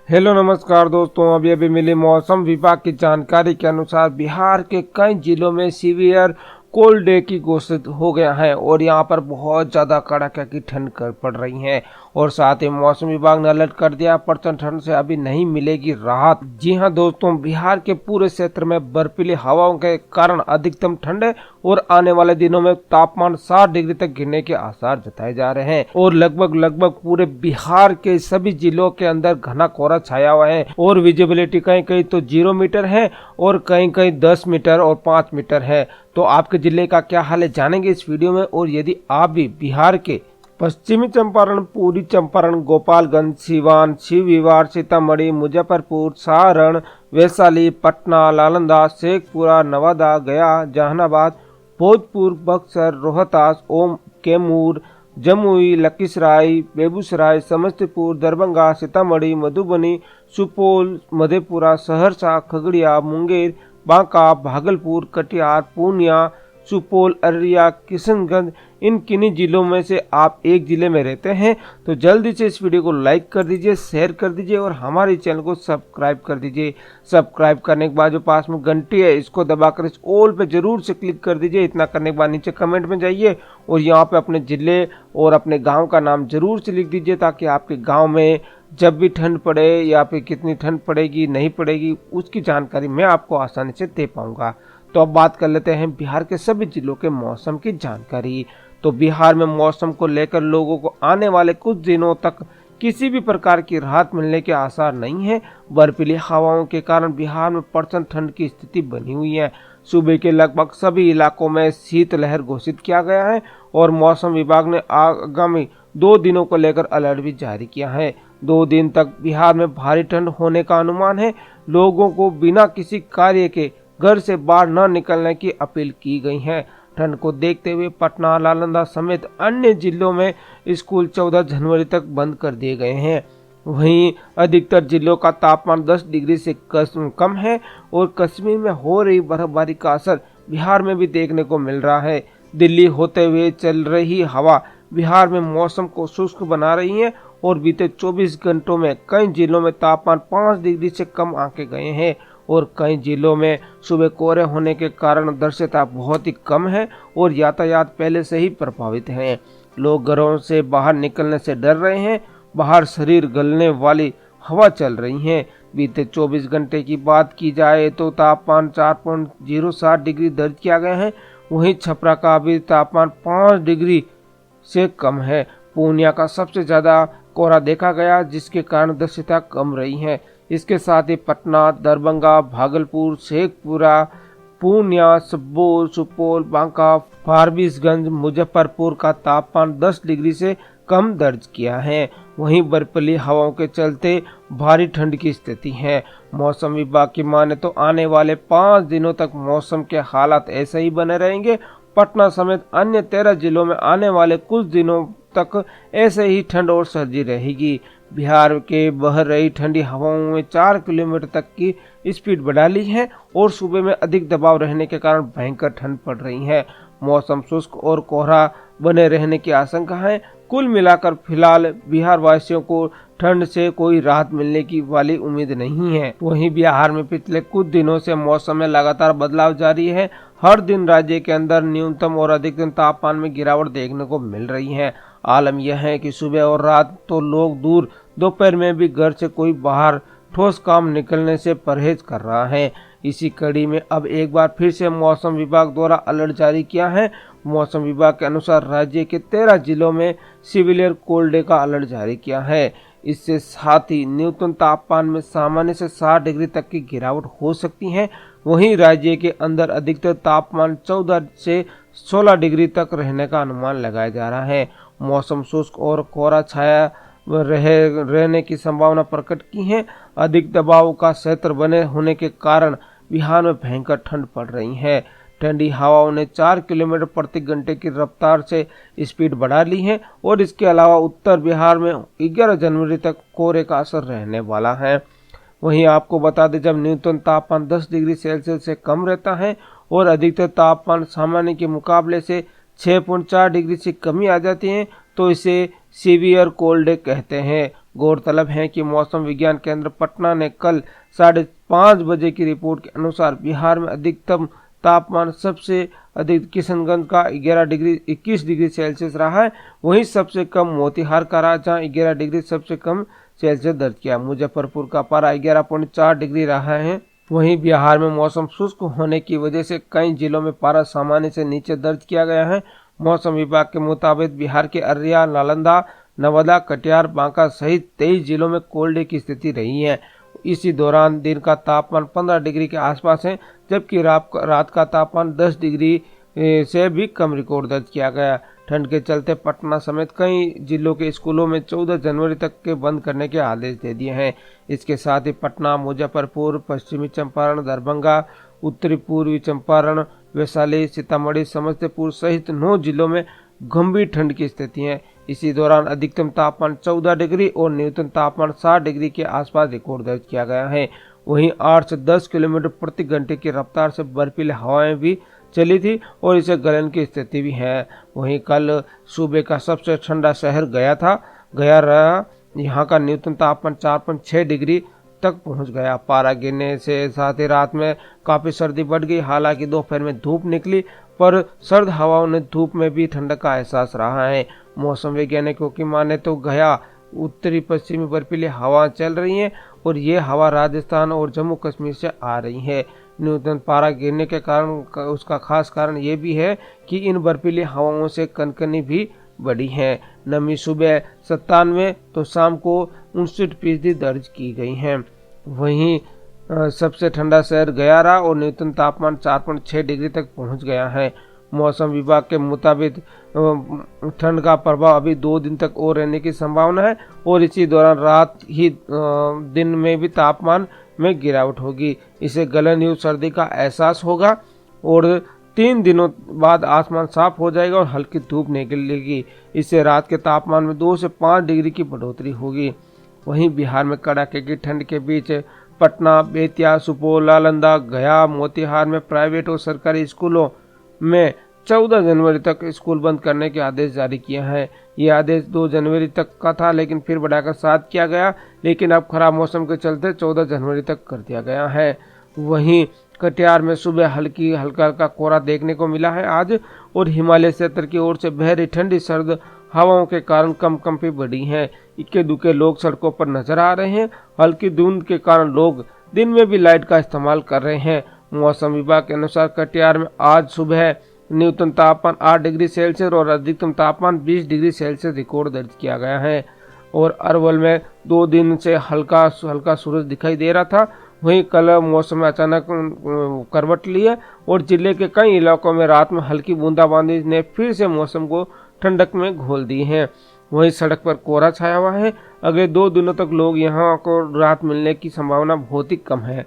Hello नमस्कार दोस्तों, अभी अभी मिली मौसम विभाग की जानकारी के अनुसार बिहार के कई जिलों में सीवियर कोल्ड डे की घोषित हो गया है और यहाँ पर बहुत ज़्यादा कड़ाके की ठंड पड़ रही है। और साथ ही मौसम विभाग ने अलर्ट कर दिया, प्रचंड ठंड से अभी नहीं मिलेगी राहत। जी हां दोस्तों, बिहार के पूरे क्षेत्र में बर्फीली हवाओं के कारण अधिकतम ठंड है और आने वाले दिनों में तापमान 60 डिग्री तक गिरने के आसार जताए जा रहे हैं। और लगभग पूरे बिहार के सभी जिलों के अंदर घना कोहरा छाया हुआ है और विजिबिलिटी कहीं कहीं तो 0 मीटर है और कहीं कहीं 10 मीटर और 5 मीटर है। तो आपके जिले का क्या हाल है जानेंगे इस वीडियो में। और यदि आप भी बिहार के पश्चिमी चंपारण, पूर्वी चंपारण, गोपालगंज, सीवान, शिवहर, सीतामढ़ी, मुजफ्फरपुर, सारण, वैशाली, पटना, नालंदा, शेखपुरा, नवादा, गया, जहानाबाद, भोजपुर, बक्सर, रोहतास, कैमूर, जमुई, लखीसराय, बेगूसराय, समस्तीपुर, दरभंगा, सीतामढ़ी, मधुबनी, सुपौल, मधेपुरा, सहरसा, खगड़िया, मुंगेर, बांका, भागलपुर, कटिहार, पूर्णिया, सुपौल, अररिया, किशनगंज, इन किन्हीं जिलों में से आप एक जिले में रहते हैं तो जल्दी से इस वीडियो को लाइक कर दीजिए, शेयर कर दीजिए और हमारे चैनल को सब्सक्राइब कर दीजिए। सब्सक्राइब करने के बाद जो पास में घंटी है इसको दबाकर इस ऑल पे जरूर से क्लिक कर दीजिए। इतना करने के बाद नीचे कमेंट में जाइए और यहाँ पे अपने जिले और अपने गाँव का नाम जरूर से लिख दीजिए ताकि आपके गाँव में जब भी ठंड पड़े या फिर कितनी ठंड पड़ेगी नहीं पड़ेगी उसकी जानकारी मैं आपको आसानी से दे पाऊंगा। तो अब बात कर लेते हैं बिहार के सभी जिलों के मौसम की जानकारी। तो बिहार में मौसम को लेकर लोगों को आने वाले कुछ दिनों तक किसी भी प्रकार की राहत मिलने के आसार नहीं है। बर्फीली हवाओं के कारण बिहार में प्रचंड ठंड की स्थिति बनी हुई है। सूबे के लगभग सभी इलाकों में शीतलहर घोषित किया गया है और मौसम विभाग ने आगामी 2 दिनों को लेकर अलर्ट भी जारी किया है। 2 दिन तक बिहार में भारी ठंड होने का अनुमान है। लोगों को बिना किसी कार्य के घर से बाहर न निकलने की अपील की गई है। ठंड को देखते हुए पटना, नालंदा समेत अन्य जिलों में स्कूल 14 जनवरी तक बंद कर दिए गए हैं। वहीं अधिकतर जिलों का तापमान 10 डिग्री से कम है और कश्मीर में हो रही बर्फबारी का असर बिहार में भी देखने को मिल रहा है। दिल्ली होते हुए चल रही हवा बिहार में मौसम को शुष्क बना रही है और बीते 24 घंटों में कई जिलों में तापमान 5 डिग्री से कम आंके गए हैं और कई जिलों में सुबह कोहरे होने के कारण दृश्यता बहुत ही कम है और यातायात पहले से ही प्रभावित है। लोग घरों से बाहर निकलने से डर रहे हैं। बाहर शरीर गलने वाली हवा चल रही है। बीते 24 घंटे की बात की जाए तो तापमान 4.07 डिग्री दर्ज किया गया है। वहीं छपरा का भी तापमान 5 डिग्री से कम है। पूर्णिया का सबसे ज्यादा कोहरा देखा गया जिसके कारण दृश्यता कम रही है। इसके साथ ही पटना, दरभंगा, भागलपुर, शेखपुरा, पूर्णिया, सबौर, सुपौल, बांका, फारबिसगंज, मुजफ्फरपुर का तापमान 10 डिग्री से कम दर्ज किया है। वहीं बर्फीली हवाओं के चलते भारी ठंड की स्थिति है। मौसम विभाग की माने तो आने वाले 5 दिनों तक मौसम के हालात ऐसे ही बने रहेंगे। पटना समेत अन्य 13 जिलों में आने वाले कुछ दिनों तक ऐसे ही ठंड और सर्दी रहेगी। बिहार के बह रही ठंडी हवाओं में 4 किलोमीटर तक की स्पीड बढ़ा ली है और सूबे में अधिक दबाव रहने के कारण भयंकर ठंड पड़ रही है। मौसम शुष्क और कोहरा बने रहने की आशंका है। कुल मिलाकर फिलहाल बिहार वासियों को ठंड से कोई राहत मिलने की वाली उम्मीद नहीं है। वहीं बिहार में पिछले कुछ दिनों से मौसम में लगातार बदलाव जारी है। हर दिन राज्य के अंदर न्यूनतम और अधिकतम तापमान में गिरावट देखने को मिल रही है। आलम यह है कि सुबह और रात तो लोग दूर, दोपहर में भी घर से कोई बाहर ठोस काम निकलने से परहेज कर रहा है। इसी कड़ी में अब एक बार फिर से मौसम विभाग द्वारा अलर्ट जारी किया है। मौसम विभाग के अनुसार राज्य के 13 जिलों में सीवियर कोल्ड डे का अलर्ट जारी किया है। इससे साथ ही न्यूनतम तापमान में सामान्य से 60 डिग्री तक की गिरावट हो सकती है। वहीं राज्य के अंदर अधिकतर तापमान 14 से 16 डिग्री तक रहने का अनुमान लगाया जा रहा है। मौसम शुष्क और कोहरा छाया रहने की संभावना प्रकट की है। अधिक दबाव का क्षेत्र बने होने के कारण बिहार में भयंकर ठंड पड़ रही है। ठंडी हवाओं ने 4 किलोमीटर प्रति घंटे की रफ्तार से स्पीड बढ़ा ली है और इसके अलावा उत्तर बिहार में 11 जनवरी तक कोहरे का असर रहने वाला है। वहीं आपको बता दें, जब न्यूनतम तापमान 10 डिग्री सेल्सियस से कम रहता है और अधिकतर तापमान सामान्य के मुकाबले से 6.4 डिग्री से कमी आ जाती है तो इसे सीवियर कोल्ड डे कहते हैं। गौरतलब है कि मौसम विज्ञान केंद्र पटना ने कल 5:30 बजे की रिपोर्ट के अनुसार बिहार में अधिकतम तापमान सबसे अधिक किशनगंज का 21 डिग्री सेल्सियस रहा है। वहीं सबसे कम मोतिहार का रहा, जहां 11 डिग्री सबसे कम सेल्सियस दर्ज किया। मुजफ्फरपुर का पारा 11.4 डिग्री रहा है। वहीं बिहार में मौसम शुष्क होने की वजह से कई जिलों में पारा सामान्य से नीचे दर्ज किया गया है। मौसम विभाग के मुताबिक बिहार के अररिया, नालंदा, नवादा, कटिहार, बांका सहित 23 जिलों में कोल्ड डे की स्थिति रही है। इसी दौरान दिन का तापमान 15 डिग्री के आसपास है, जबकि रात का तापमान 10 डिग्री से भी कम रिकॉर्ड दर्ज किया गया। ठंड के चलते पटना समेत कई जिलों के स्कूलों में 14 जनवरी तक के बंद करने के आदेश दे दिए हैं। इसके साथ ही पटना, मुजफ्फरपुर, पश्चिमी चंपारण, दरभंगा, उत्तरी पूर्वी चंपारण, वैशाली, सीतामढ़ी, समस्तीपुर सहित 9 जिलों में गंभीर ठंड की स्थिति है। इसी दौरान अधिकतम तापमान 14 डिग्री और न्यूनतम तापमान 7 डिग्री के आसपास रिकॉर्ड दर्ज किया गया है। वहीं 8 से 10 किलोमीटर प्रति घंटे की रफ्तार से बर्फीली हवाएं भी चली थी और इसे गलन की स्थिति भी है। वहीं कल सूबे का सबसे ठंडा शहर गया रहा। यहाँ का न्यूनतम तापमान 4.6 डिग्री तक पहुँच गया। पारा गिरने से साथ ही रात में काफी सर्दी बढ़ गई। हालांकि दोपहर में धूप निकली, पर सर्द हवाओं ने धूप में भी ठंडक का एहसास रहा है। मौसम वैज्ञानिकों की माने तो गया उत्तरी पश्चिमी बर्फीली हवा चल रही हैं और ये हवा राजस्थान और जम्मू कश्मीर से आ रही है। न्यूनतम पारा गिरने के कारण उसका खास कारण ये भी है कि इन बर्फीली हवाओं से कनकनी भी बढ़ी है। नमी सुबह 97 तो शाम को 59% दर्ज की गई है। वहीं सबसे ठंडा शहर गया रहा और न्यूनतम तापमान 4.6 डिग्री तक पहुंच गया है। मौसम विभाग के मुताबिक ठंड का प्रभाव अभी 2 दिन तक और रहने की संभावना है और इसी दौरान रात ही दिन में भी तापमान में गिरावट होगी। इससे गलन युक्त सर्दी का एहसास होगा और 3 दिनों बाद आसमान साफ हो जाएगा और हल्की धूप निकलेगी। इससे रात के तापमान में 2 से 5 डिग्री की बढ़ोतरी होगी। वहीं बिहार में कड़ाके की ठंड के बीच पटना, बेतिया, सुपौल, नालंदा, गया, मोतिहार में प्राइवेट और सरकारी स्कूलों में 14 जनवरी तक स्कूल बंद करने के आदेश जारी किए हैं। ये आदेश 2 जनवरी तक का था, लेकिन फिर बढ़ाकर 7 किया गया, लेकिन अब खराब मौसम के चलते 14 जनवरी तक कर दिया गया है। वहीं कटिहार में सुबह हल्का कोहरा देखने को मिला है आज, और हिमालय क्षेत्र की ओर से बह रही ठंडी सर्द हवाओं के कारण कंपी बढ़ी है। इक्के दुक्के लोग सड़कों पर नजर आ रहे हैं। हल्की धुंध के कारण लोग दिन में भी लाइट का इस्तेमाल कर रहे हैं। मौसम विभाग के अनुसार कटिहार में आज सुबह न्यूनतम तापमान 8 डिग्री सेल्सियस और अधिकतम तापमान 20 डिग्री सेल्सियस रिकॉर्ड दर्ज किया गया है। और अरवल में 2 दिन से हल्का सूरज दिखाई दे रहा था। वहीं कल मौसम में अचानक करवट ली है और जिले के कई इलाकों में रात में हल्की बूंदाबांदी ने फिर से मौसम को ठंडक में घोल दी है। वहीं सड़क पर कोहरा छाया हुआ है। अगले 2 दिनों तक लोग यहाँ को राहत मिलने की संभावना बहुत ही कम है।